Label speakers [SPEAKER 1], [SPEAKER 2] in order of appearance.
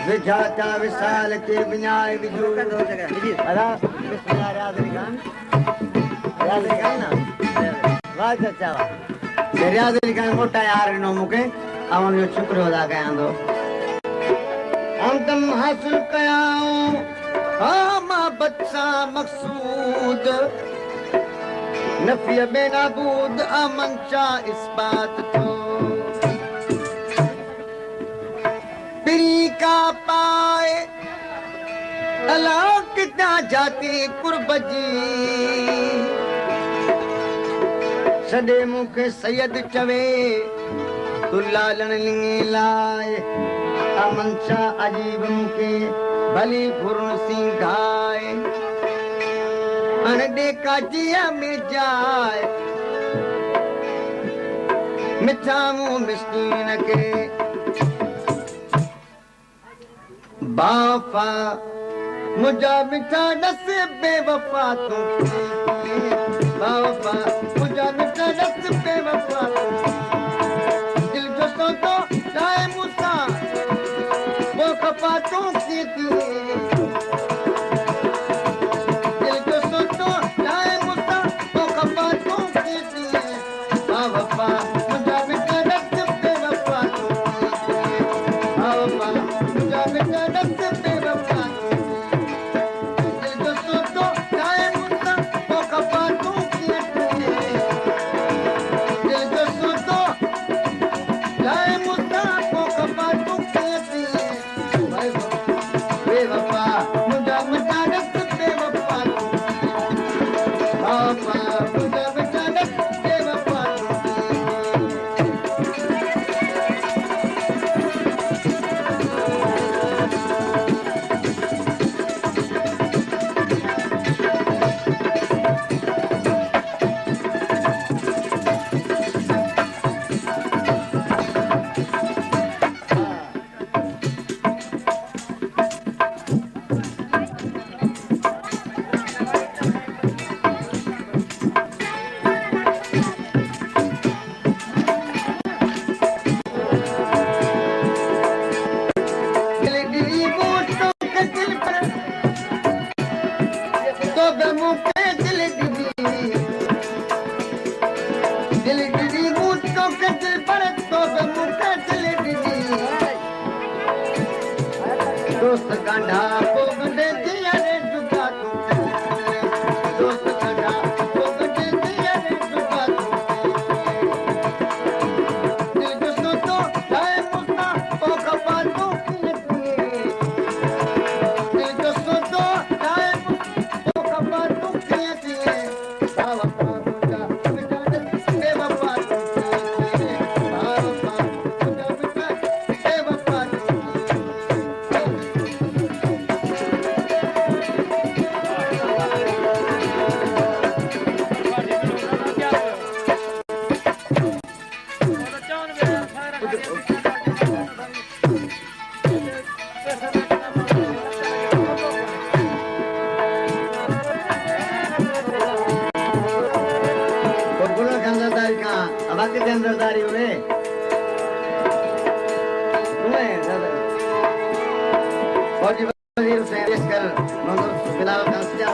[SPEAKER 1] विझाता विशाल के बिनाए विजू अदा बिस्मिल्लाह रियाज़ खान ना वाह चाचा वाह रियाज़ खान मोटा यार नो मुके अवन जो शुक्र अदा कयां दो हम तम हासिल कयाऊं हां मां बच्चा मकसूद नफी में नाबूद अमन चा इस्बात तो बिरी का पाए अल्लाह कितना जाती कुर्ब जी सदे मुख सैयद चवे तू लालन लिंगे लाए अमन चा अजीब मुखे भली फुरन सी गाए अन देखा जिया में जाए मिठामू मिस्कीन के बाफा मुझा मिठा नस बेवफा तू बाफा मुझा मिठा नस बेवफा दिल जो सो तो जाए मुसा वो खपा तू की दिल जो सो तो जाए मुसा वो खपा तू की बाफा मुझा मिठा नस बेवफा तू बाफा मुझा मिठा नस बेवफा दिल जो सो तो जाए मुसा वो खपा तू की दिल जो सो तो जाए मुसा वो खपा तू की बेवफा मुझा मिठा नस बेवफा बाफा मुझा मिठा नस बेवफा दिल दी बूटों के दिल पर तो बेमु के दिल दी बूटों के दिल पर तो बेमु के दिल दी दोस्त कांढा पोग दे दिया रे जुगा तू दोस्त कांढा पोग दे दिया रे जुगा तू दिल जो सो तो जाए मुसा ओ खपा तू दिल जो सो तो जाए मुसा ओ खपा तू बावफा मुझा मिठा नस बेवफा तू बावफा मुझा मिठा बेवफा तू बोलो कंदरदारी का अब आके कंदरदारी हो रे तुम्हें फौजी वजीर से रेस कर मंजूर बिलाल का सजा